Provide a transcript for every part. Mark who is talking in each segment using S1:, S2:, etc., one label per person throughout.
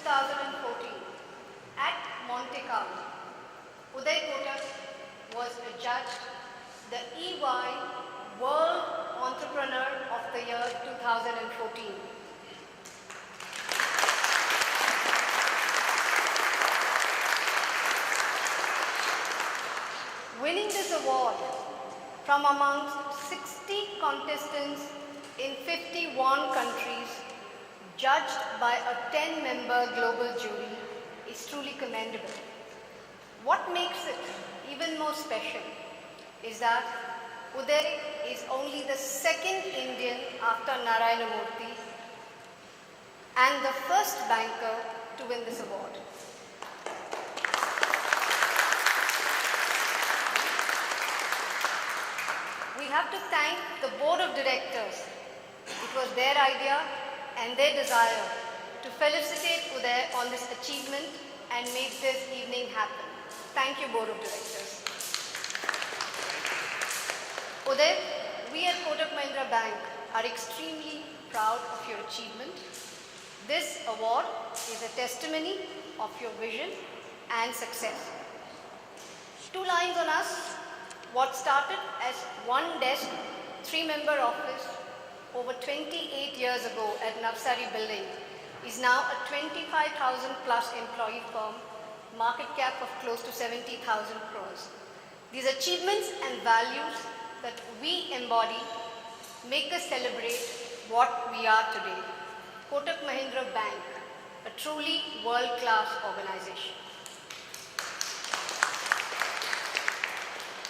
S1: 2014, at Monte Carlo, Uday Kotak was adjudged the EY World Entrepreneur of the Year 2014. Winning this award from amongst 60 contestants in 51 countries, judged by a 10-member global jury, is truly commendable. What makes it even more special is that Uday is only the second Indian after Narayana Murthy and the first banker to win this award. We have to thank the board of directors. It was their idea and their desire to felicitate Uday on this achievement and make this evening happen. Thank you, board of directors. Uday, we at Kotak Mahindra Bank are extremely proud of your achievement. This award is a testimony of your vision and success. 2 lines on us. What started as one desk, 3-member office over 28 years ago at Navsari building is now a 25,000 plus employee firm, market cap of close to 70,000 crores. These achievements and values that we embody make us celebrate what we are today. Kotak Mahindra Bank, a truly world-class organization.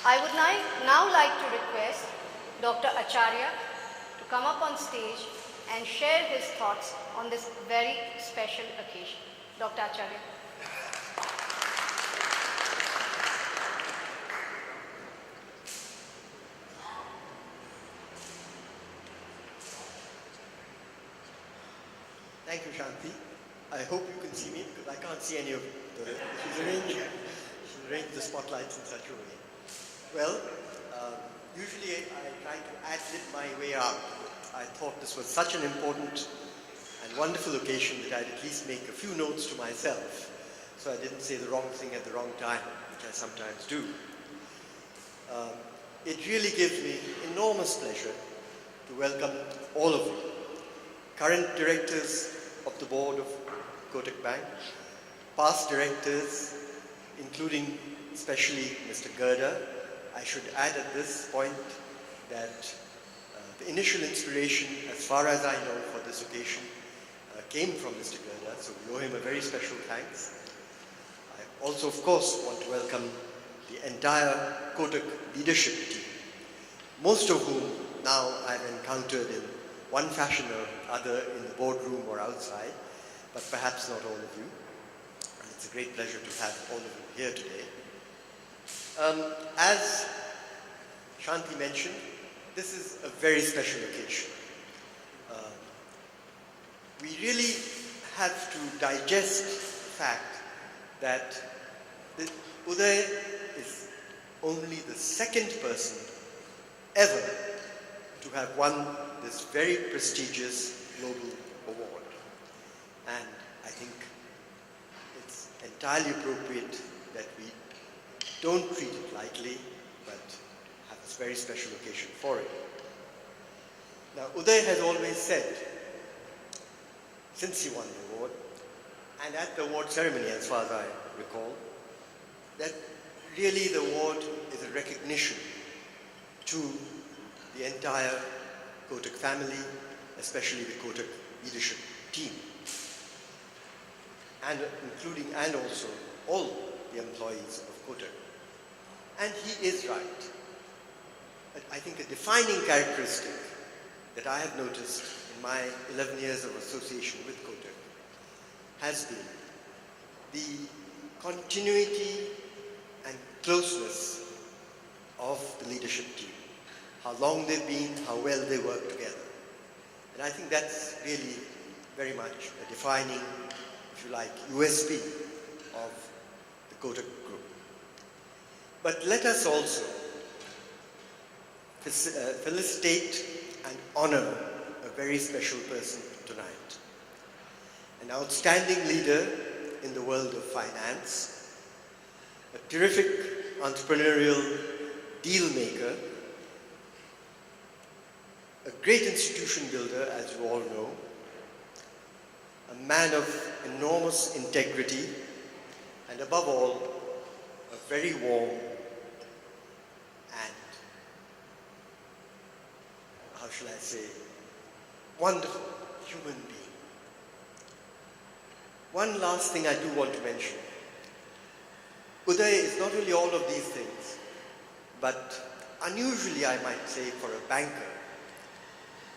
S1: I would now like to request Dr. Acharya to come up on stage and share his thoughts on this very special occasion. Dr. Acharya.
S2: Thank you, Shanti. I hope you can see me because I can't see any of you. She's arranged the spotlights in such a way. Well, usually I try to ad-lib my way out. I thought this was such an important and wonderful occasion that I'd at least make a few notes to myself so I didn't say the wrong thing at the wrong time, which I sometimes do. It really gives me enormous pleasure to welcome all of you, current directors of the board of Kotak Bank, past directors, including especially Mr. Gerda. I should add at this point that the initial inspiration, as far as I know, for this occasion came from Mr. Gerda, so we owe him a very special thanks. I also, of course, want to welcome the entire Kotak leadership team, most of whom now I've encountered in one fashion or other in the boardroom or outside, but perhaps not all of you. And it's a great pleasure to have all of you here today. As Shanti mentioned, this is a very special occasion. We really have to digest the fact that Uday is only the second person ever to have won this very prestigious global award. And I think it's entirely appropriate that we don't treat it lightly, but have this very special occasion for it. Now, Uday has always said, since he won the award, and at the award ceremony, as far as I recall, that really the award is a recognition to the entire Kotak family, especially the Kotak leadership team, and including and also all the employees of Kotak. And he is right. I think a defining characteristic that I have noticed in my 11 years of association with Kotak has been the continuity and closeness of the leadership team. How long they've been, how well they work together. And I think that's really very much a defining, if you like, USP of the Kotak Group. But let us also felicitate and honor a very special person tonight. an outstanding leader in the world of finance, a terrific entrepreneurial deal maker, a great institution builder, as you all know, a man of enormous integrity, and above all, a very warm and, how shall I say, wonderful human being. One last thing I do want to mention. Uday is not only all of these things, but unusually, I might say, for a banker,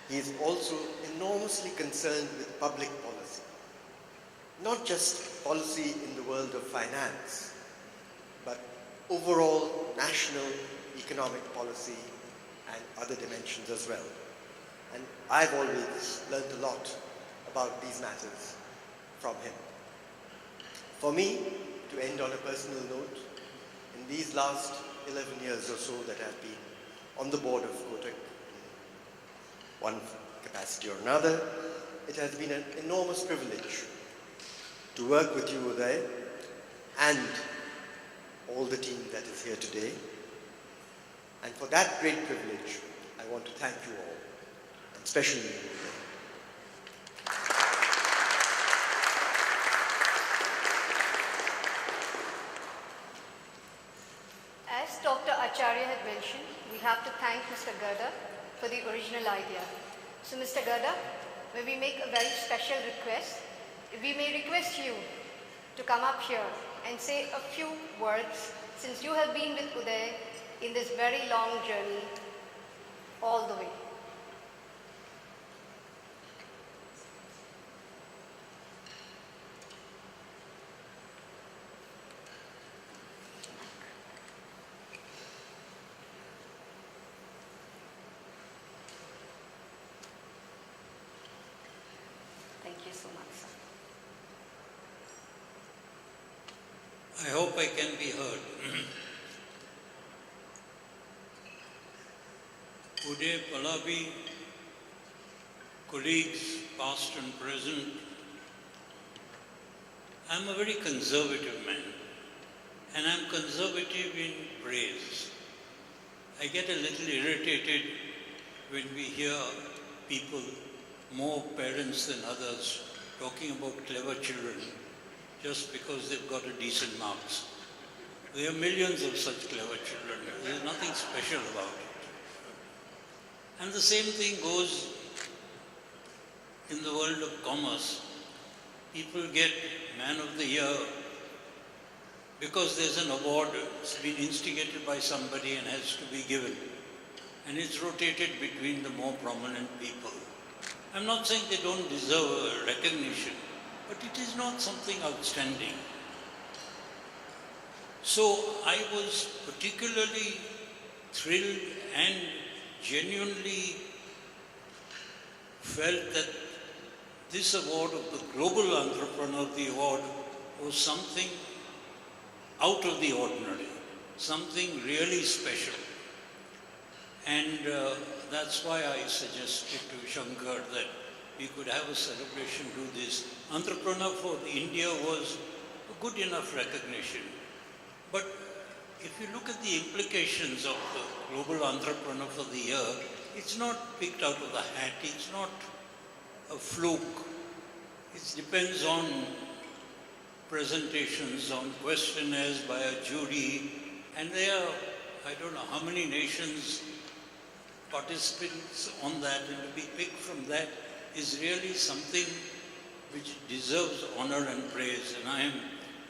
S2: he is also enormously concerned with public policy. Not just policy in the world of finance, but overall national economic policy and other dimensions as well. And I've always learned a lot about these matters from him. For me, to end on a personal note, in these last 11 years or so that I've been on the board of Kotak, in one capacity or another, it has been an enormous privilege to work with you, Uday, and all the team that is here today. And for that great privilege, I want to thank you all, and especially you, Uday.
S1: As Dr. Acharya had mentioned, we have to thank Mr. Garda for the original idea. So Mr. Garda, may we make a very special request? We may request you to come up here and say a few words, since you have been with Uday in this very long journey all the way. Thank you so much, sir.
S3: I hope I can be heard. Uday Pallavi, colleagues, past and present, I'm a very conservative man, and I'm conservative in praise. I get a little irritated when we hear people, more parents than others, talking about clever children just because they've got a decent marks. There are millions of such clever children. There's nothing special about it. And the same thing goes in the world of commerce. People get Man of the Year because there's an award, it's been instigated by somebody and has to be given. And it's rotated between the more prominent people. I'm not saying they don't deserve recognition, but it is not something outstanding. So I was particularly thrilled and genuinely felt that this award of the Global Entrepreneur of the Award was something out of the ordinary, something really special. And that's why I suggested to Shankar that we could have a celebration, do this. Entrepreneur for India was a good enough recognition. But if you look at the implications of the Global Entrepreneur for the Year, it's not picked out of the hat, it's not a fluke. It depends on presentations, on questionnaires by a jury, and there are, I don't know how many nations participants on that, and to be picked from that is really something which deserves honor and praise. And I am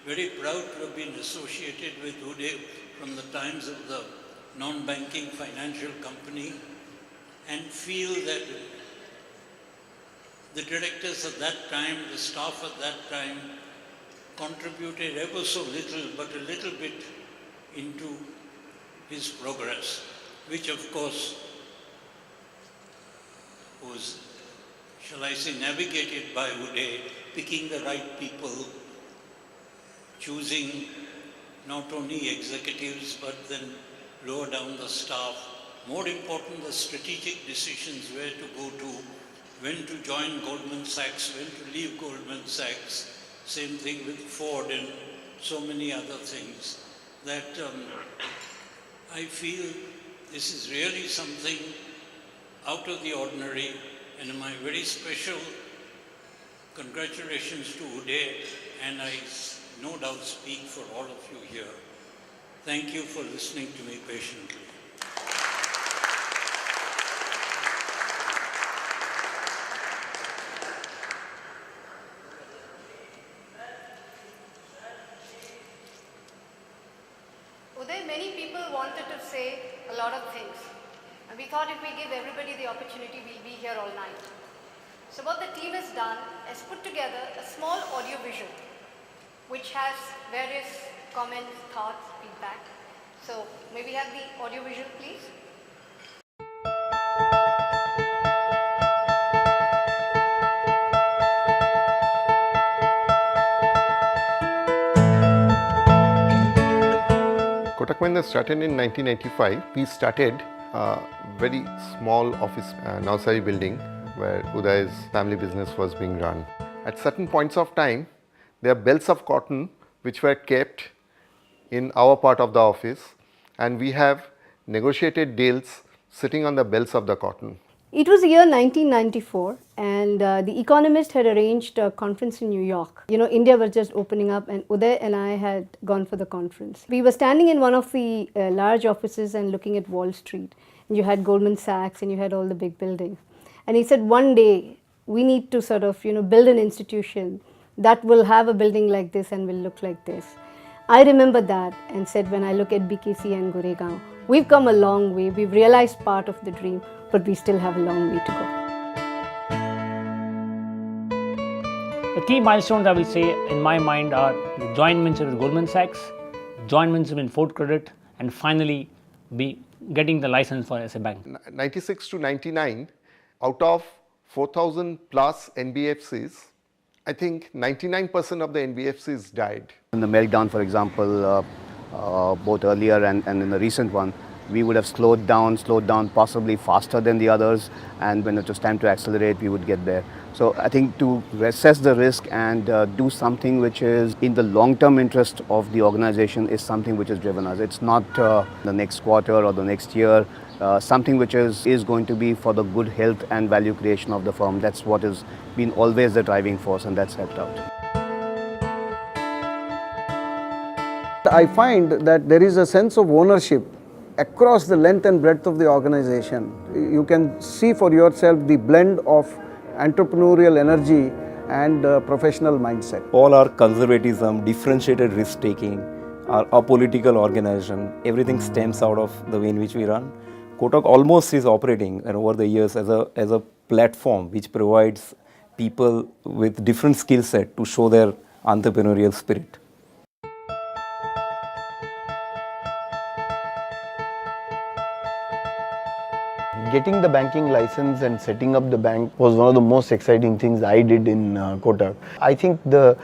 S3: very proud to have been associated with Uday from the times of the non-banking financial company, and feel that the directors at that time, the staff at that time, contributed ever so little, but a little bit into his progress, which of course was, shall I say, navigated by Uday, picking the right people, choosing not only executives but then lower down the staff. More important, the strategic decisions where to go to, when to join Goldman Sachs, when to leave Goldman Sachs. Same thing with Ford and so many other things. That I feel this is really something out of the ordinary, and my very special congratulations to Uday, and I no doubt speak for all of you here. Thank you for listening to me patiently.
S1: Uday, many people wanted to say a lot of things. And we thought if we give everybody the opportunity, we'll be here all night. So what the team has done is put together a small audio visual, which has various comments, thoughts, feedback. So may we have the audio visual, please?
S4: Kotak Mahindra started in 1985. We started a very small office Navsari building where Uday's family business was being run. At certain points of time, there are belts of cotton which were kept in our part of the office, and we have negotiated deals sitting on the belts of the cotton.
S1: It was the year 1994, and The Economist had arranged a conference in New York. You know, India was just opening up, and Uday and I had gone for the conference. We were standing in one of the large offices and looking at Wall Street. And you had Goldman Sachs and you had all the big buildings. And he said, one day we need to sort of, build an institution that will have a building like this and will look like this. I remember that and said, when I look at BKC and Goregaon, we've come a long way. We've realized part of the dream, but we still have a long way to go.
S5: The key milestones I will say in my mind are the joint venture with Goldman Sachs, joint venture with Ford Credit, and finally be getting the license for SA Bank.
S4: 96 to 99, out of 4,000 plus NBFCs, I think 99% of the NBFCs died.
S6: In the meltdown, for example, both earlier and in the recent one, we would have slowed down possibly faster than the others, and when it was time to accelerate, we would get there. So I think to assess the risk and do something which is in the long-term interest of the organization is something which has driven us. It's not the next quarter or the next year, something which is going to be for the good health and value creation of the firm. That's what has been always the driving force, and that's helped out.
S7: I find that there is a sense of ownership across the length and breadth of the organization. You can see for yourself the blend of entrepreneurial energy and professional mindset.
S8: All our conservatism, differentiated risk taking, our apolitical organization, everything stems out of the way in which we run. Kotak almost is operating over the years as a platform which provides people with different skill set to show their entrepreneurial spirit.
S7: Getting the banking license and setting up the bank was one of the most exciting things I did in Kotak. I think the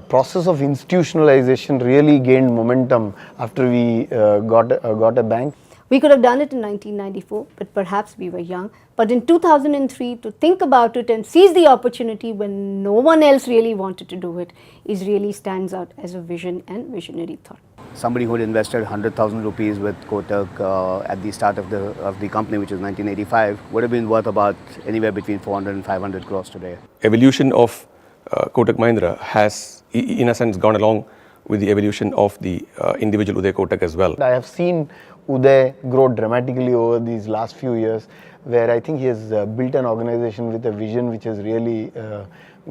S7: process of institutionalization really gained momentum after we got a bank.
S1: We could have done it in 1994, but perhaps we were young. But in 2003, to think about it and seize the opportunity when no one else really wanted to do it, is really stands out as a vision and visionary thought.
S6: Somebody who had invested 100,000 rupees with Kotak at the start of the company, which was 1985, would have been worth about anywhere between 400 and 500 crores today.
S9: Evolution of Kotak Mahindra has, in a sense, gone along with the evolution of the individual Uday Kotak as well.
S7: I have seen Uday grow dramatically over these last few years, where I think he has built an organization with a vision which has really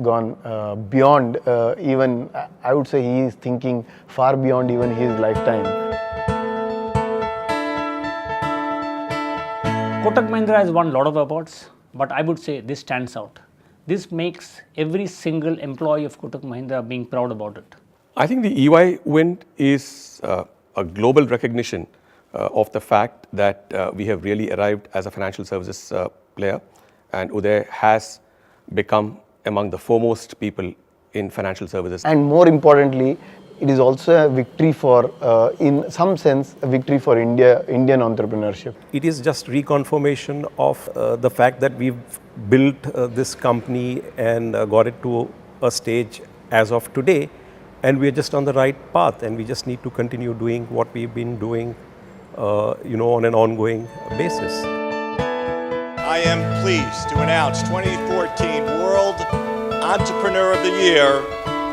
S7: gone beyond even, I would say he is thinking far beyond even his lifetime.
S5: Kotak Mahindra has won a lot of awards, but I would say this stands out. This makes every single employee of Kotak Mahindra being proud about it.
S9: I think the EY win is a global recognition of the fact that we have really arrived as a financial services player, and Uday has become among the foremost people in financial services.
S7: And more importantly, it is also a victory for, in some sense, a victory for Indian entrepreneurship.
S9: It is just reconfirmation of the fact that we've built this company and got it to a stage as of today, and we're just on the right path, and we just need to continue doing what we've been doing, on an ongoing basis.
S10: I am pleased to announce 2014 World Entrepreneur of the Year,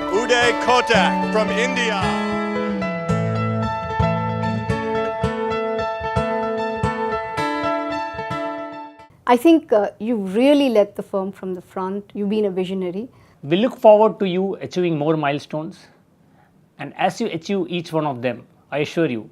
S10: Uday Kotak from India.
S1: I think you really led the firm from the front. You've been a visionary.
S5: We look forward to you achieving more milestones, and as you achieve each one of them, I assure you,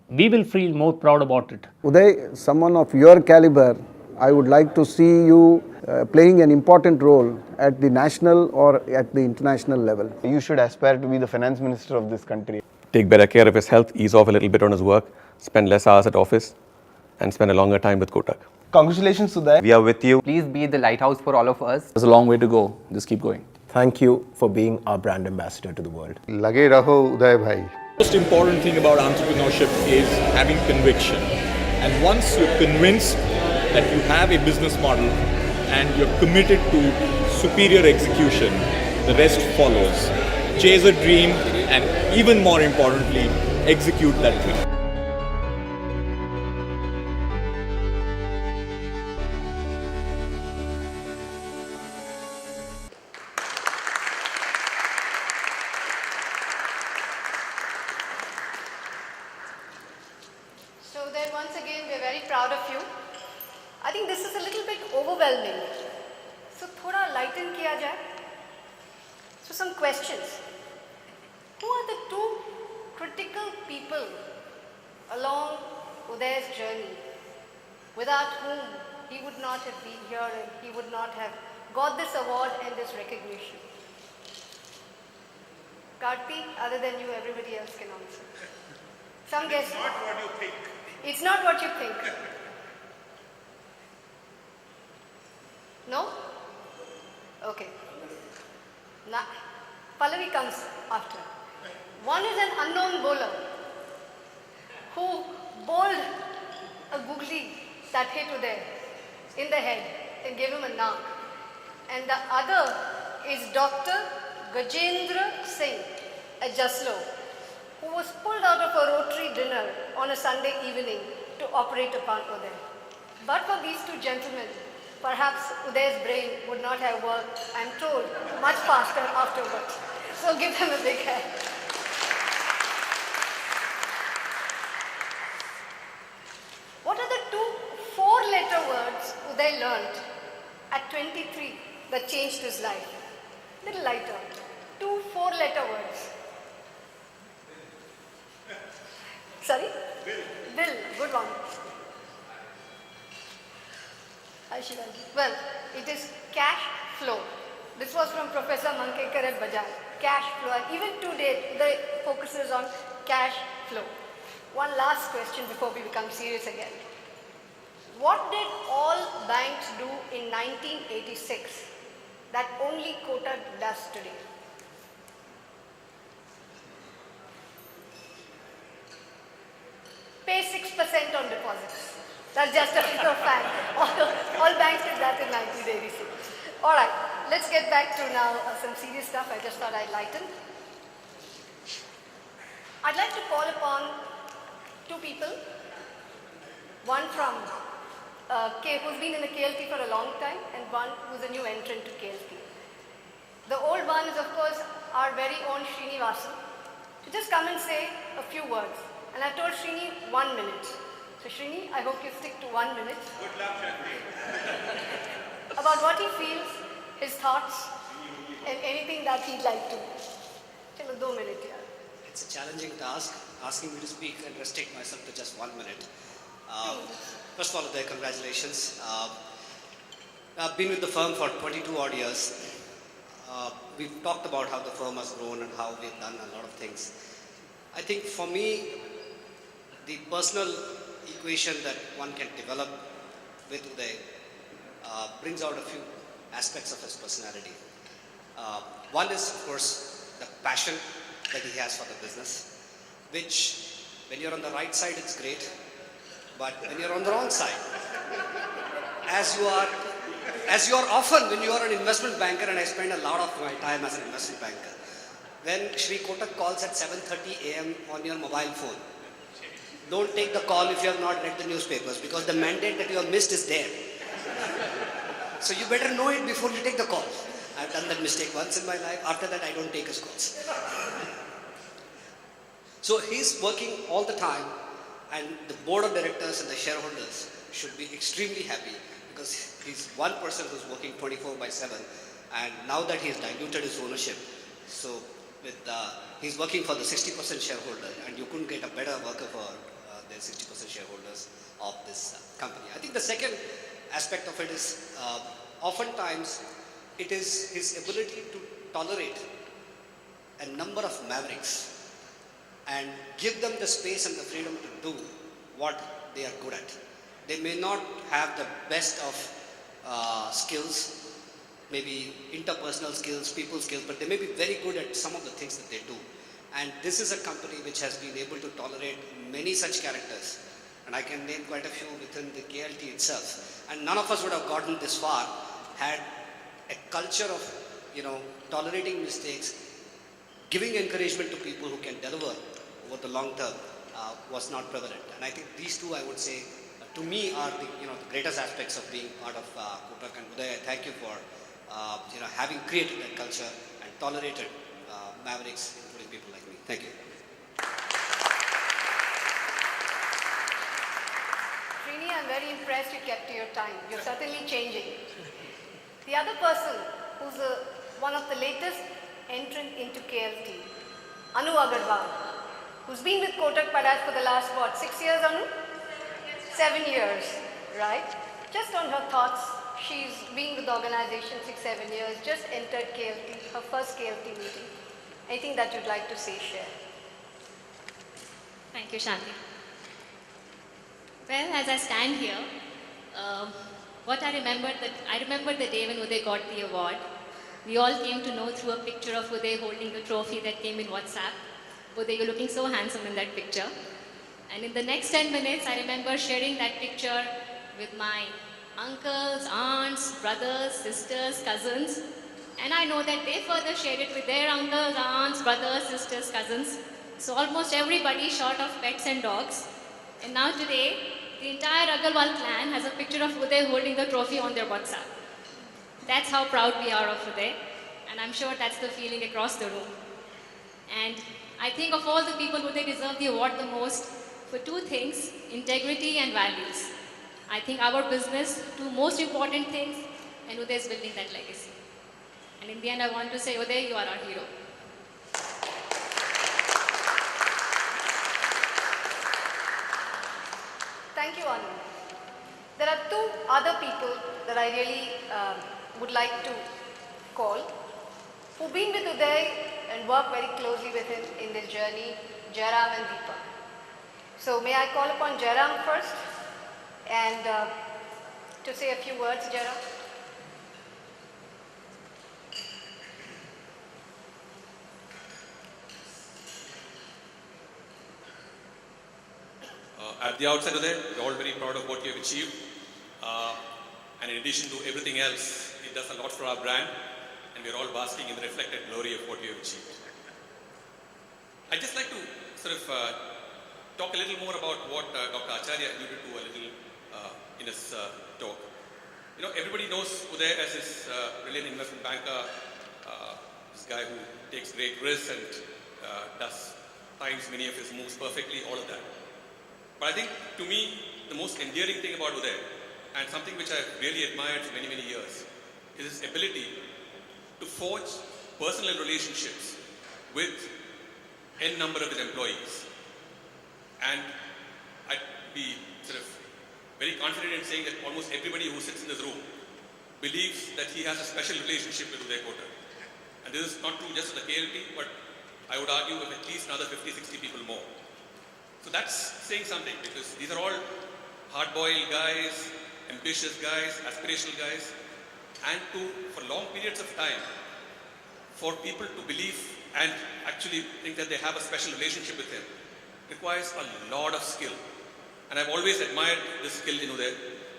S5: we will feel more proud about it.
S11: Uday, someone of your caliber, I would like to see you playing an important role at the national or at the international level.
S7: You should aspire to be the finance minister of this country.
S9: Take better care of his health, ease off a little bit on his work, spend less hours at office, and spend a longer time with Kotak.
S12: Congratulations, Uday.
S6: We are with you.
S13: Please be the lighthouse for all of us.
S12: There's a long way to go. Just keep going.
S11: Thank you for being our brand ambassador to the world.
S4: Lage raho Uday bhai.
S14: The most important thing about entrepreneurship is having conviction. And once you're convinced that you have a business model and you're committed to superior execution, the rest follows. Chase a dream and even more importantly, execute that dream.
S1: So then once again, we're very proud of you. I think this is a little bit overwhelming. So thoda lighten kiya jaye. So some questions. Who are the two critical people along Uday's journey without whom he would not have been here and he would not have got this award and this recognition? Karti, other than you, everybody else can answer. Some guess. It's not what you think. It's not what you think. No? Okay. Now, Pallavi comes after. One is an unknown bowler who bowled a googly that hit Uday in the head and gave him a knock. And the other is Dr. Gajendra Singh at Jaslo, who was pulled out of a Rotary dinner on a Sunday evening to operate upon Uday. But for these two gentlemen, perhaps Uday's brain would not have worked, I'm told, much faster afterwards. So give them a big hand. What are the two four-letter words Uday learned at 23 that changed his life? Little lighter. Two four-letter words. Sorry? Bill. Good one. Hi, Shivaji. Well, it is cash flow. This was from Professor Mankekar at Bajaj. Cash flow. And even today, the focus is on cash flow. One last question before we become serious again. What did all banks do in 1986 that only Kotak does today? Pay 6% on deposits. That's just a bit of fact. All banks did that in 1986. All right, let's get back to now some serious stuff. I just thought I'd lighten. I'd like to call upon two people. One from who's been in the KLP for a long time, and one who's a new entrant to KLP. The old one is, of course, our very own Srinivasan, to just come and say a few words. And I've told Srini 1 minute. So Srini, I hope you stick to 1 minute. Good luck, Shakti. About what he feels, his thoughts, and anything that he'd like to. Chalo, 2 minutes.
S15: It's a challenging task, asking me to speak and restrict myself to just 1 minute. First of all, Uday, congratulations. I've been with the firm for 22 odd years. We've talked about how the firm has grown and how we've done a lot of things. I think for me, the personal equation that one can develop with Uday brings out a few aspects of his personality. One is, of course, the passion that he has for the business, which when you're on the right side, it's great, but when you're on the wrong side, as you are often when you are an investment banker, and I spend a lot of my time as an investment banker, when Shri Kotak calls at 7:30 a.m. on your mobile phone, don't take the call if you have not read the newspapers, because the mandate that you have missed is there. So you better know it before you take the call. I've done that mistake once in my life. After that, I don't take his calls. So he's working all the time, and the board of directors and the shareholders should be extremely happy, because he's one person who's working 24/7, and now that he's diluted his ownership, so he's working for the 60% shareholder, and you couldn't get a better worker for the 60% shareholders of this company. I think the second aspect of it is oftentimes it is his ability to tolerate a number of mavericks and give them the space and the freedom to do what they are good at. They may not have the best of skills, maybe interpersonal skills, people skills, but they may be very good at some of the things that they do. And this is a company which has been able to tolerate many such characters. And I can name quite a few within the KLT itself. And none of us would have gotten this far had a culture of, tolerating mistakes, giving encouragement to people who can deliver over the long term was not prevalent. And I think these two, I would say, to me are the greatest aspects of being part of Kotak. And Uday, I thank you for having created that culture and tolerated mavericks, including people like me. Thank you.
S1: Srini, I'm very impressed you kept to your time. You're certainly changing. The other person who's one of the latest entrant into KLT, Anu Agarwal, who's been with Kotak Padas for the last, 6 years, Anu? 7 years, right? Just on her thoughts, she's been with the organization 6-7 years, just entered KLT, her first KLT meeting. Anything that you'd like to say, share?
S16: Thank you, Shanti. Well, as I stand here, I remember the day when Uday got the award. We all came to know through a picture of Uday holding the trophy that came in WhatsApp. Uday, you're looking so handsome in that picture. And in the next 10 minutes, I remember sharing that picture with my uncles, aunts, brothers, sisters, cousins. And I know that they further shared it with their uncles, aunts, brothers, sisters, cousins. So almost everybody short of pets and dogs. And now today, the entire Agarwal clan has a picture of Uday holding the trophy on their WhatsApp. That's how proud we are of Uday. And I'm sure that's the feeling across the room. And I think of all the people who they deserve the award the most for two things, integrity and values. I think our business, two most important things, and Uday is building that legacy. And in the end, I want to say, Uday, you are our hero.
S1: Thank you, Anu. There are two other people that I really would like to call, who've been with Uday and worked very closely with him in this journey, Jairam and Deepa. So may I call upon Jairam first and to say a few words, Jairam?
S17: At the outset of that, we're all very proud of what you have achieved. And in addition to everything else, it does a lot for our brand, and we're all basking in the reflected glory of what you have achieved. I'd just like to sort of talk a little more about what Dr. Acharya alluded to a little in his talk. Everybody knows Uday as his brilliant investment banker, this guy who takes great risks and does times many of his moves perfectly, all of that. But I think, to me, the most endearing thing about Uday, and something which I've really admired for many, many years, is his ability to forge personal relationships with n number of his employees. And I'd be sort of very confident in saying that almost everybody who sits in this room believes that he has a special relationship with Uday Kotak. And this is not true just for the KLT, but I would argue with at least another 50, 60 people more. So that's saying something, because these are all hard-boiled guys, ambitious guys, aspirational guys, and for long periods of time, for people to believe and actually think that they have a special relationship with him requires a lot of skill. And I've always admired this skill in Uday.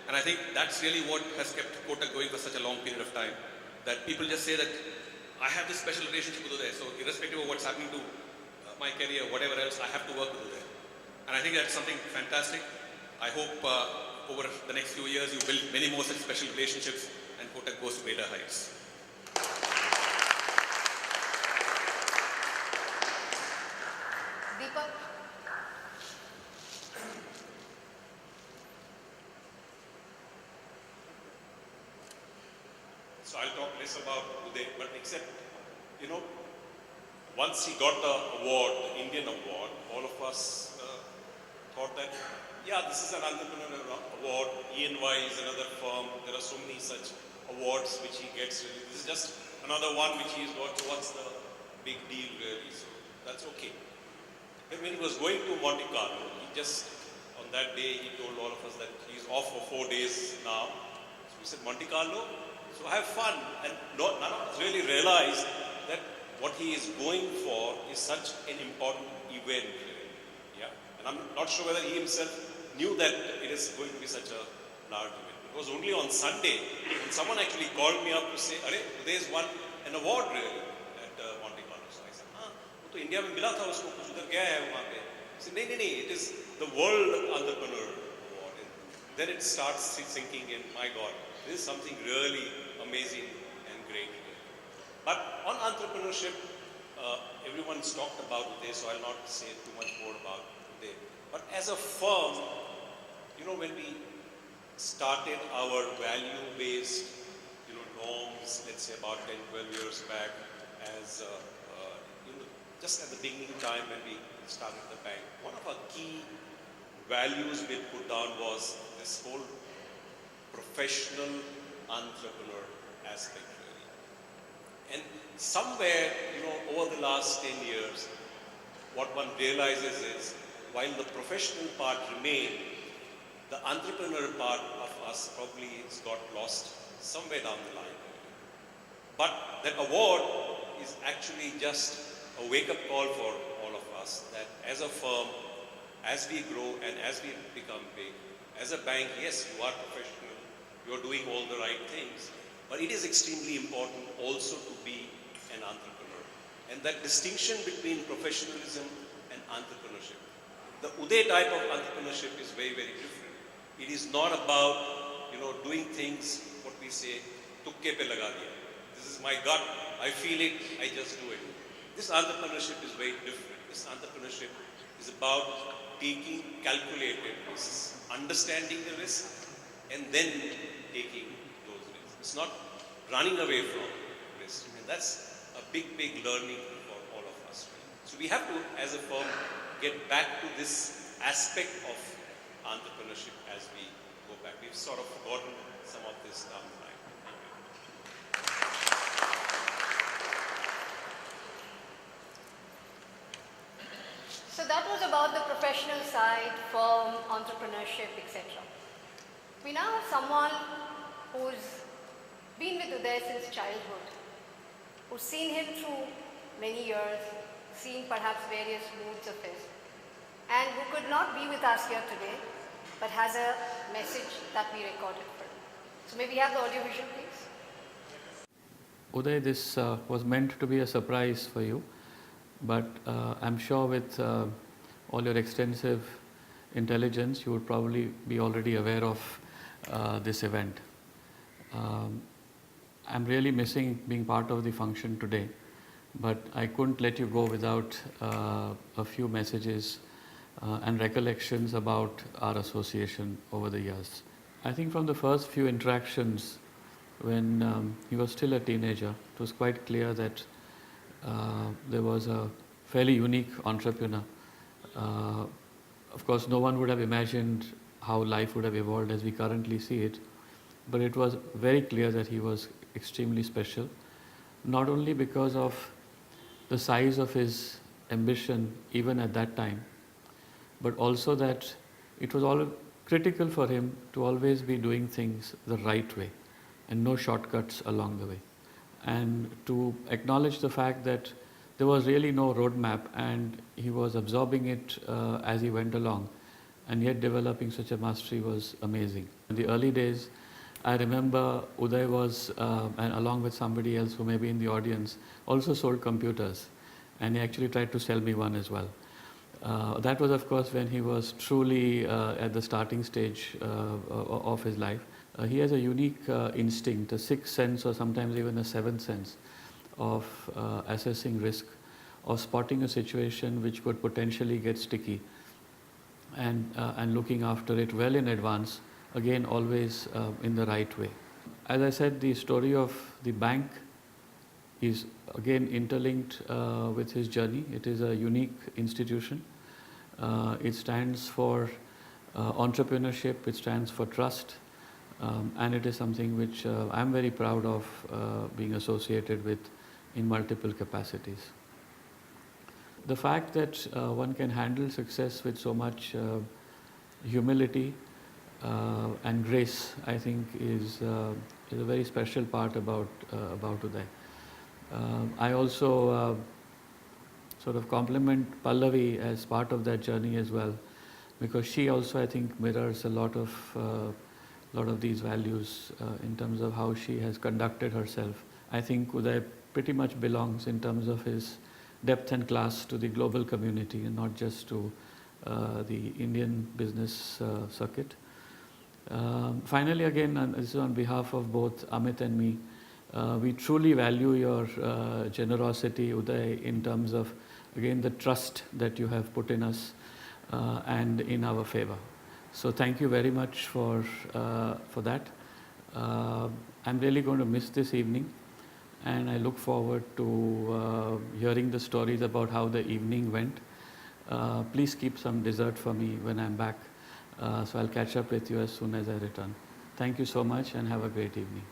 S17: And I think that's really what has kept Kotak going for such a long period of time. That people just say that I have this special relationship with Uday, so irrespective of what's happening to my career, whatever else, I have to work with Uday. And I think that's something fantastic. I hope over the next few years you build many more such special relationships and Kotak goes to greater heights.
S1: Deepak?
S18: So I'll talk less about Uday, but except, once he got the award, the Indian award, all of us thought that, yeah, this is an entrepreneur award. ENY is another firm. There are so many such awards which he gets. Really. This is just another one which he's got. So what's the big deal really? So that's okay. But when he was going to Monte Carlo, he just, on that day, he told all of us that he's off for 4 days now. So we said, Monte Carlo? So have fun. And none of us really realized that what he is going for is such an important event. Yeah. And I'm not sure whether he himself knew that it is going to be such a large event. It was only on Sunday when someone actually called me up to say, Arey, Uday's won an award really at Monte Carlo. So I said, वो तो India में मिला था उसको कुछ उधर गया है वहाँ पे. He said, नहीं, it is the World Entrepreneur Award. And then it starts sinking in, my God, this is something really amazing and great. But on entrepreneurship, everyone's talked about Uday, so I'll not say too much more about Uday. But as a firm, when we started our value-based, norms, let's say about 10, 12 years back, as just at the beginning time when we started the bank, one of our key values we put down was this whole professional entrepreneur aspect really. And somewhere, over the last 10 years, what one realizes is, while the professional part remained, the entrepreneur part of us probably has got lost somewhere down the line. But that award is actually just a wake-up call for all of us, that as a firm, as we grow and as we become big, as a bank, yes, you are professional, you are doing all the right things, but it is extremely important also to be an entrepreneur. And that distinction between professionalism and entrepreneurship, the Uday type of entrepreneurship is very, very different. It is not about, doing things, what we say, tukke pe laga diya. This is my gut, I feel it, I just do it. This entrepreneurship is very different. This entrepreneurship is about taking calculated risks, understanding the risk, and then taking those risks. It's not running away from risk. And that's a big, big learning for all of us. So we have to, as a firm, get back to this aspect of entrepreneurship as we go back. We've sort of forgotten some of this down the line.
S1: So that was about the professional side, firm, entrepreneurship, etc. We now have someone who's been with Uday since childhood, who's seen him through many years, seen perhaps various moods of his, and who could not be with us here today, but has a message that we recorded for him. So may we have the audio visual, please?
S19: Uday, this was meant to be a surprise for you, but I'm sure with all your extensive intelligence, you would probably be already aware of this event. I'm really missing being part of the function today, but I couldn't let you go without a few messages and recollections about our association over the years. I think from the first few interactions when he was still a teenager, it was quite clear that there was a fairly unique entrepreneur. Of course, no one would have imagined how life would have evolved as we currently see it, but it was very clear that he was extremely special, not only because of the size of his ambition even at that time, but also that it was all critical for him to always be doing things the right way and no shortcuts along the way. and to acknowledge the fact that there was really no roadmap and he was absorbing it as he went along, and yet developing such a mastery was amazing. In the early days, I remember Uday was, and along with somebody else who may be in the audience, also sold computers, and he actually tried to sell me one as well. That was, of course, when he was truly at the starting stage of his life. He has a unique instinct, a sixth sense, or sometimes even a seventh sense of assessing risk, or spotting a situation which could potentially get sticky, and looking after it well in advance, again always in the right way. As I said, the story of the bank is again interlinked with his journey. It is a unique institution. It stands for entrepreneurship, it stands for trust, and it is something which I'm very proud of being associated with in multiple capacities. The fact that one can handle success with so much humility and grace, I think, is a very special part about Uday. I also sort of compliment Pallavi as part of that journey as well, because she also, I think, mirrors a lot of these values in terms of how she has conducted herself. I think Uday pretty much belongs in terms of his depth and class to the global community and not just to the Indian business circuit. Finally, again, and this is on behalf of both Amit and me, we truly value your generosity, Uday, in terms of, again, the trust that you have put in us and in our favor. So thank you very much for that. I'm really going to miss this evening, and I look forward to hearing the stories about how the evening went. Please keep some dessert for me when I'm back. So I'll catch up with you as soon as I return. Thank you so much and have a great evening.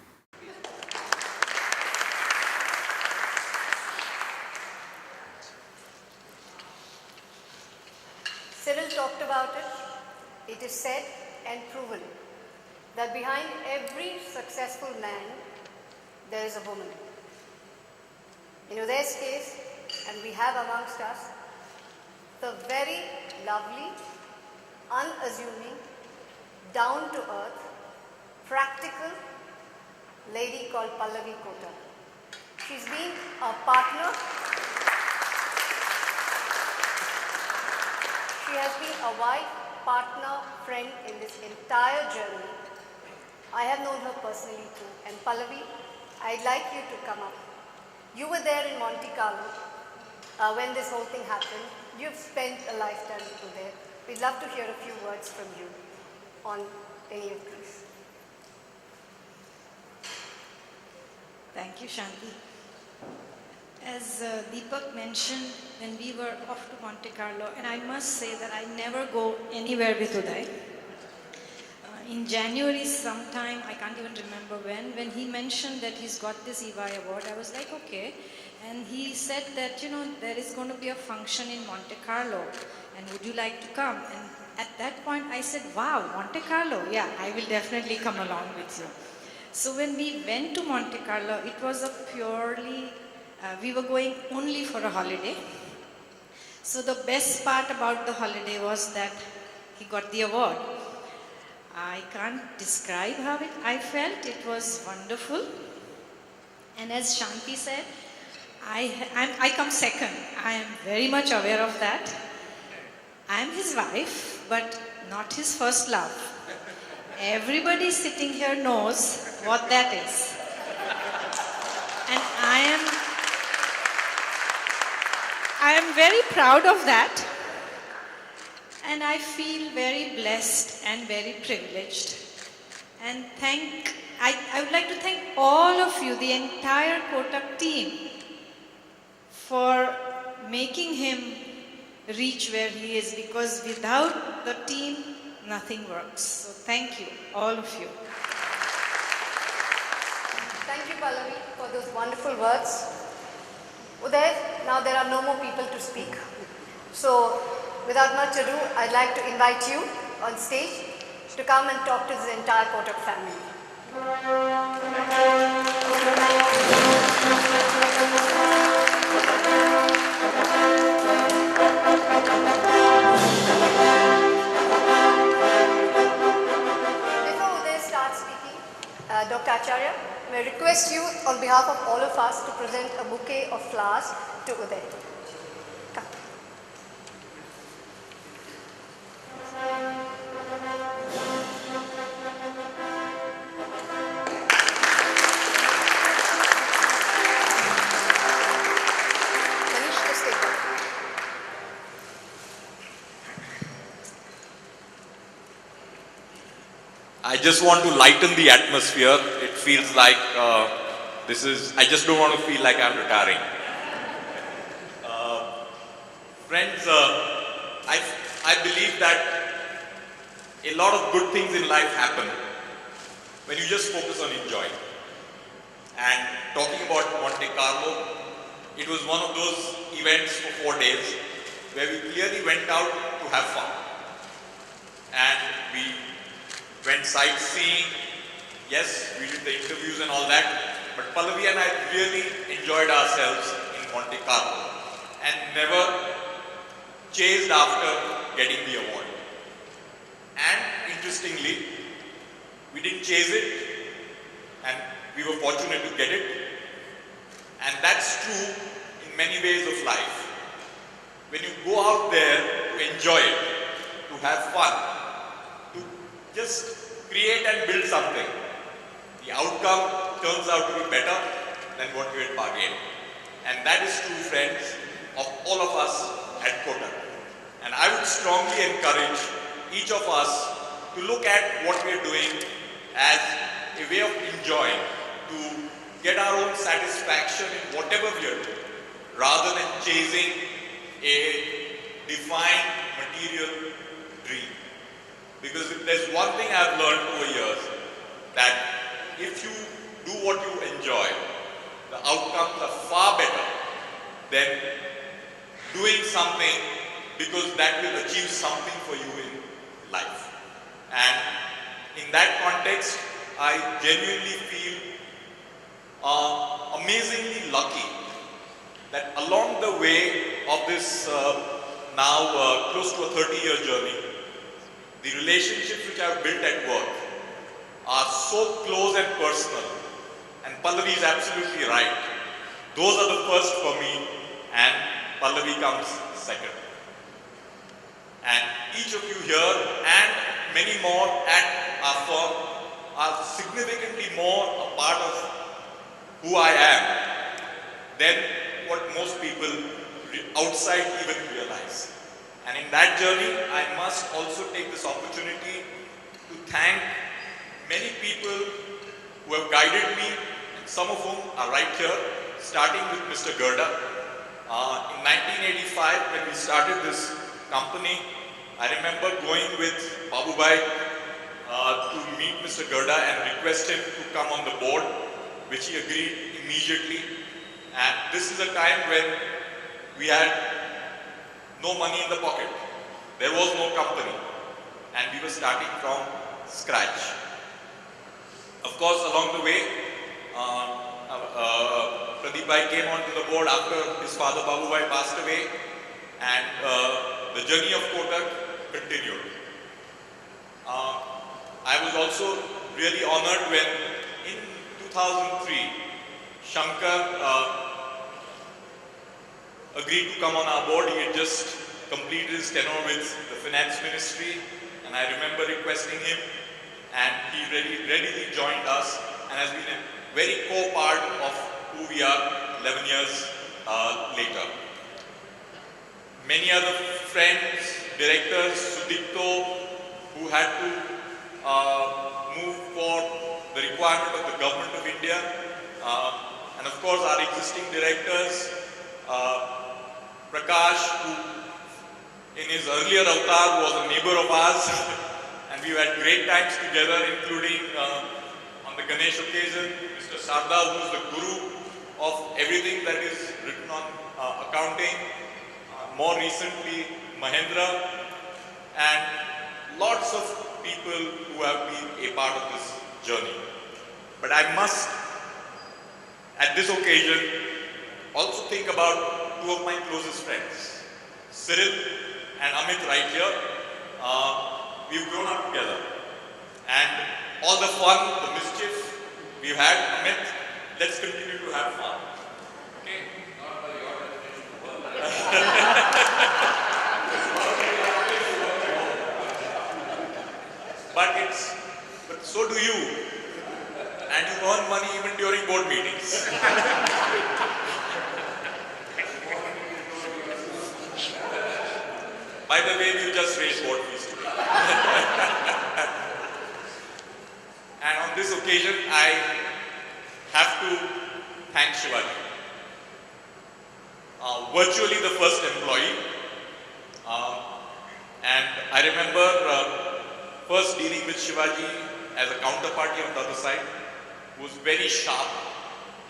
S1: Cyril talked about it. It is said and proven that behind every successful man, there is a woman. In Uday's case, and we have amongst us, the very lovely, unassuming, down-to-earth, practical lady called Pallavi Kotak. She's been a partner. She has been a wife, partner, friend in this entire journey. I have known her personally too. And Pallavi, I'd like you to come up. You were there in Monte Carlo when this whole thing happened. You've spent a lifetime there. We'd love to hear a few words from you on any of these.
S20: Thank you, Shanti. As Deepak mentioned, when we were off to Monte Carlo, and I must say that I never go anywhere with Uday. In January sometime, I can't even remember when he mentioned that he's got this EY award, I was like, okay. And he said that, there is going to be a function in Monte Carlo, and would you like to come? And at that point, I said, wow, Monte Carlo, yeah, I will definitely come along with you. So when we went to Monte Carlo, it was a purely, we were going only for a holiday. So the best part about the holiday was that he got the award. I can't describe how I felt. It was wonderful. And as Shanti said, I come second. I am very much aware of that. I am his wife, but not his first love. Everybody sitting here knows what that is. And I am very proud of that. And I feel very blessed and very privileged. And I would like to thank all of you, the entire Kotak team, for making him reach where he is, because without the team, nothing works. So thank you, all of you.
S1: Thank you, Pallavi, for those wonderful words. Uday, now there are no more people to speak. So, without much ado, I'd like to invite you on stage to come and talk to the entire Kotak family. pass to Uday. Come. Manish, just take that.
S17: I just want to lighten the atmosphere. It feels like I just don't want to feel like I'm retiring. Friends, I believe that a lot of good things in life happen when you just focus on enjoying. And talking about Monte Carlo, it was one of those events for 4 days where we clearly went out to have fun. And we went sightseeing. Yes, we did the interviews and all that, but Pallavi and I really enjoyed ourselves in Monte Carlo and never chased after getting the award. And interestingly, we didn't chase it and we were fortunate to get it. And that's true in many ways of life. When you go out there to enjoy it, to have fun, to just create and build something, the outcome turns out to be better than what you had bargained. And that is true, friends, of all of us at Kotak. And I would strongly encourage each of us to look at what we are doing as a way of enjoying, to get our own satisfaction in whatever we are doing, rather than chasing a defined material dream. Because if there's one thing I've learned over years, that if you do what you enjoy, the outcomes are far better than doing something because that will achieve something for you in life. And in that context, I genuinely feel amazingly lucky that along the way of this now close to a 30-year journey, the relationships which I've built at work are so close and personal. And Pallavi is absolutely right. Those are the first for me, and Pallavi comes second. And each of you here and many more at our firm are significantly more a part of who I am than what most people outside even realize. And in that journey, I must also take this opportunity to thank many people who have guided me, and some of whom are right here, starting with Mr. Gerda. In 1985, when we started this company, I remember going with Babubhai to meet Mr. Gerda and request him to come on the board, which he agreed immediately. And this is a time when we had no money in the pocket. There was no company, and we were starting from scratch. Of course, along the way, Pradeep Bhai came onto the board after his father Babubhai passed away, and the journey of Kotak continued. I was also really honored when in 2003, Shankar agreed to come on our board. He had just completed his tenure with the finance ministry, and I remember requesting him, and he readily joined us and has been a very core part of who we are 11 years later. Many other friends, directors, Sudipto, who had to move for the requirement of the Government of India, and of course our existing directors, Prakash, who in his earlier avatar was a neighbor of ours, and we had great times together, including on the Ganesh occasion, Mr. Sarda, who is the guru of everything that is written on accounting, more recently Mahendra, and lots of people who have been a part of this journey. But I must, at this occasion, also think about two of my closest friends, Cyril and Amit right here. We've grown up together, and all the fun, the mischief we've had, Amit, let's continue to have fun. Okay? Not by your
S18: By the way, you just raised board fees today. And on this occasion, I have to thank Shivaji. Virtually the first employee. And I remember first dealing with Shivaji as a counterparty on the other side, who was very sharp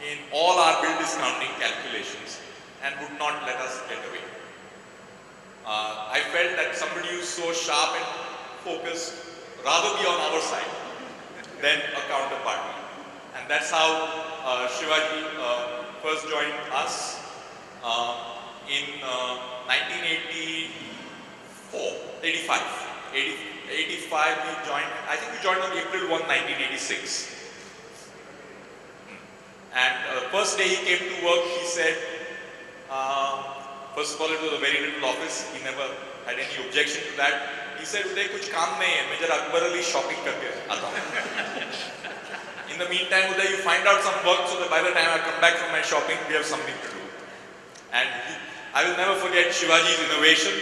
S18: in all our bill discounting calculations and would not let us get away. I felt that somebody who's so sharp and focused rather be on our side than a counterparty. And that's how Shivaji first joined us in 85 we joined, I think we joined on April 1, 1986. And first day he came to work, he said, first of all it was a very little office, he never had any objection to that. He said, "Uday, kuch kaam nahi hai, main jara Akbar Ali shopping karke aata hu." In the meantime, Uday, you find out some work so that by the time I come back from my shopping, we have something to do. And I will never forget Shivaji's innovation.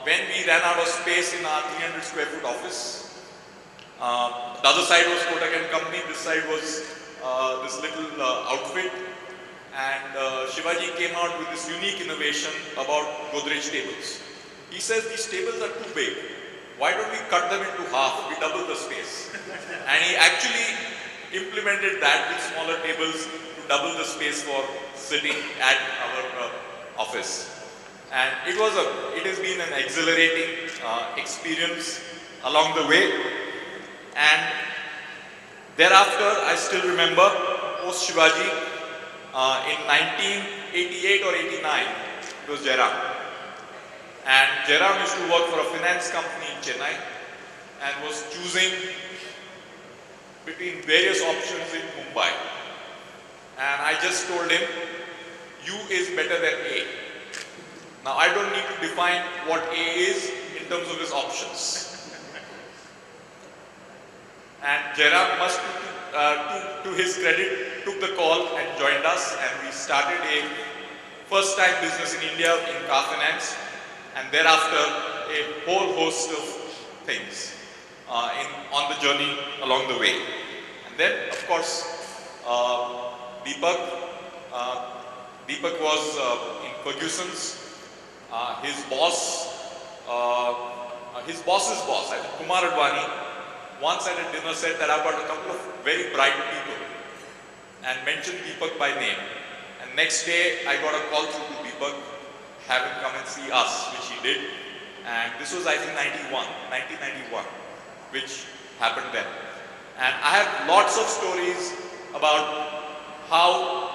S18: When we ran out of space in our 300 square foot office, the other side was Kotak & Company, this side was this little outfit. And Shivaji came out with this unique innovation about Godrej tables. He says, these tables are too big. Why don't we cut them into half? We double the space. And he actually implemented that with smaller tables to double the space for sitting at our office. And it has been an exhilarating experience along the way. And thereafter, I still remember post Shivaji, in 1988 or 89, it was Jairam. And Jairam used to work for a finance company in Chennai and was choosing between various options in Mumbai. And I just told him, U is better than A. Now I don't need to define what A is in terms of his options. And Jairam must, to his credit, took the call and joined us, and we started a first-time business in India in car finance, and thereafter a whole host of things on the journey along the way. And then, of course, Deepak was in Ferguson's. His boss's boss, I think Kumar Advani, once at a dinner said that I've got a couple of very bright people and mentioned Deepak by name. And next day I got a call through to Deepak, have him come and see us, which he did. And this was, I think, 1991, which happened then. And I have lots of stories about how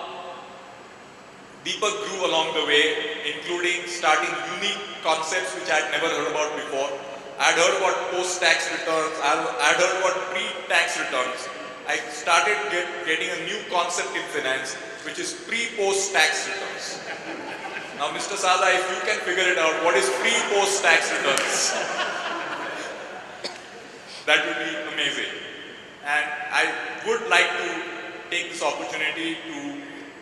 S18: Deepak grew along the way, including starting unique concepts which I had never heard about before. I had heard about post-tax returns, I had heard about pre-tax returns. I started getting a new concept in finance, which is pre-post-tax returns. Now, Mr. Sada, if you can figure it out, what is pre-post-tax returns? That would be amazing. And I would like to take this opportunity to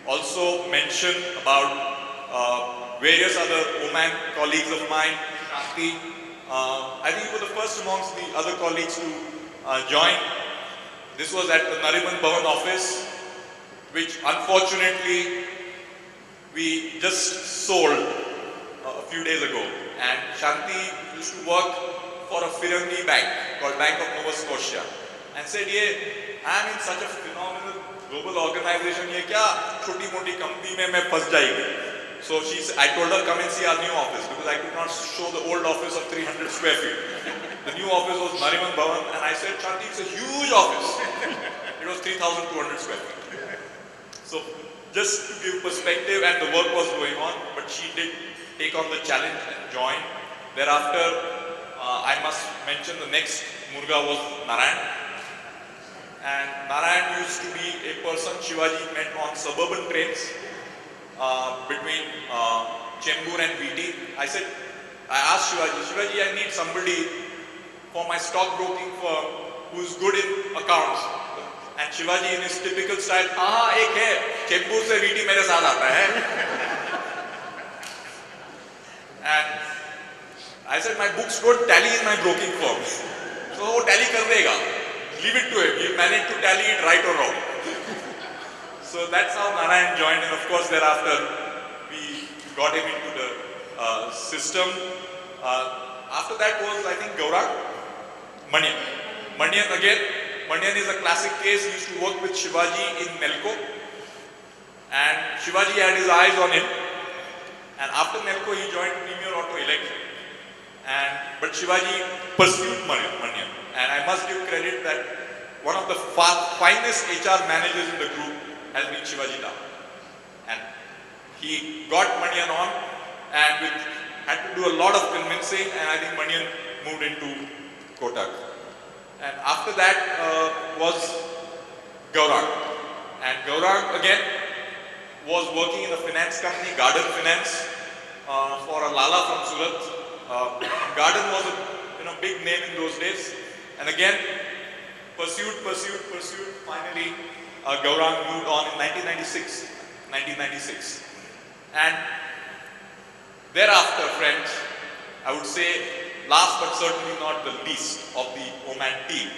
S18: also mention about various other Oman colleagues of mine, Shanti. I think you were the first amongst the other colleagues to join. This was at the Nariman Bhavan office, which unfortunately we just sold a few days ago. And Shanti used to work for a Firangi bank called Bank of Nova Scotia, and said, I am in such a phenomenal global organization, ye kya choti moti company mein main phas jayegi. So I told her, come and see our new office, because I could not show the old office of 300 square feet. The new office was Nariman Bhavan, and I said, Shanti, it's a huge office. It was 3,200 square feet. So just to give perspective, and the work was going on, but she did take on the challenge and join. Thereafter, I must mention the next Murga was Narayan. And Narayan used to be a person Shivaji met on suburban trains between Chembur and VT. I asked Shivaji, I need somebody for my stockbroking firm who's good in accounts. And Shivaji in his typical style, ek hai, Chembur se VT mere saath aata hai. And
S14: said, my books don't tally in my broking firm. So tally kar dega. Leave it to him. He'll manage to tally it right or wrong. So that's how Narayan joined, and of course thereafter we got him into the system. After that was, I think, Gaurang, Manian. Manian again. Manian is a classic case. He used to work with Shivaji in Nelco, and Shivaji had his eyes on him. And after Nelco, he joined Premier Auto Electric. But Shivaji pursued Manian. And I must give credit that one of the finest HR managers in the group has been Shivaji Dam. And he got Manian on, and had to do a lot of convincing, and I think Manian moved into Kotak. And after that was Gaurang. And Gaurang again was working in a finance company, Garden Finance, for a Lala from Surat. Garden was a big name in those days. And again, pursued. Finally, Gaurang moved on in 1996. And thereafter, friends, I would say, last but certainly not the least of the Oman team.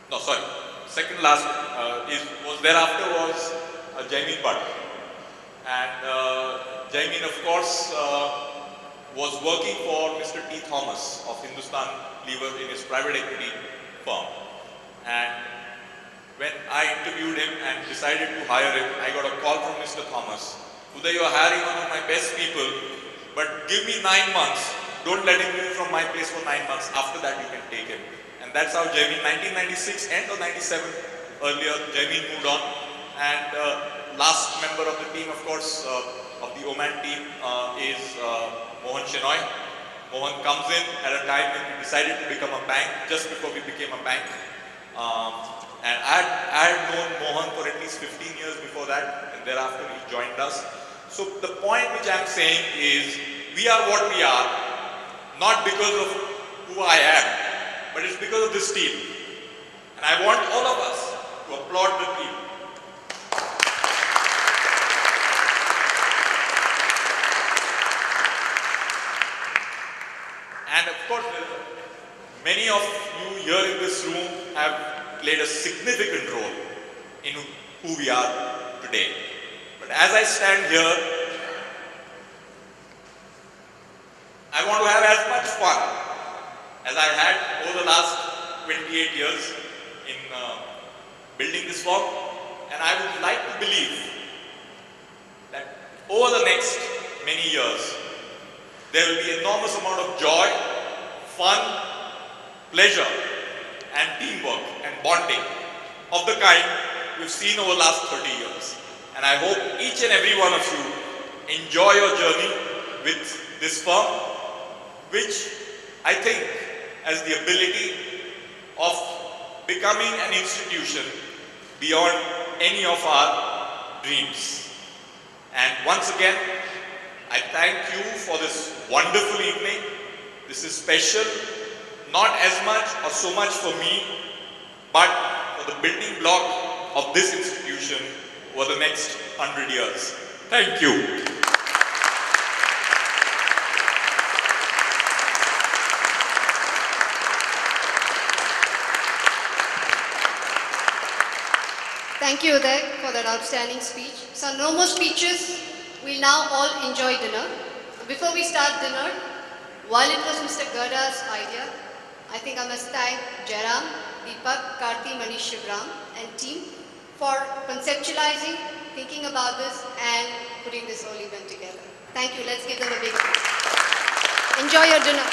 S14: No, sorry. Second last thereafter was Jaimin Bhatt. And Jaimin, of course, was working for Mr. T. Thomas of Hindustan Lever in his private equity firm. And when I interviewed him and decided to hire him, I got a call from Mr. Thomas. Uday, you are hiring one of my best people, but give me 9 months. Don't let him move from my place for 9 months. After that, you can take him. And that's how Jaimin, 1996 and 97 earlier, Jaimin moved on. And last member of the team, of course, of the Oman team is Mohan Shenoy. Mohan comes in at a time when we decided to become a bank, just before we became a bank. And I had known Mohan for at least 15 years before that, and thereafter he joined us. So the point which I'm saying is, we are what we are, not because of who I am, but it's because of this team. And I want all of us to applaud the team. And of course, many of you here in this room have played a significant role in who we are today. But as I stand here, I want to have as much fun as I had over the last 28 years in building this firm. And I would like to believe that over the next many years, there will be enormous amount of joy, fun, pleasure, and teamwork and bonding of the kind we've seen over the last 30 years. And I hope each and every one of you enjoy your journey with this firm, which I think has the ability of becoming an institution beyond any of our dreams. And once again, I thank you for this wonderful evening. This is special, not as much or so much for me, but for the building block of this institution over the next 100 years. Thank you.
S1: Thank you, Uday, for that outstanding speech. So no more speeches. We'll now all enjoy dinner. Before we start dinner, while it was Mr. Garda's idea, I think I must thank Jairam, Deepak, Karthi, Manish, Shivram and team for conceptualizing, thinking about this and putting this whole event together. Thank you. Let's give them a big applause. Enjoy your dinner.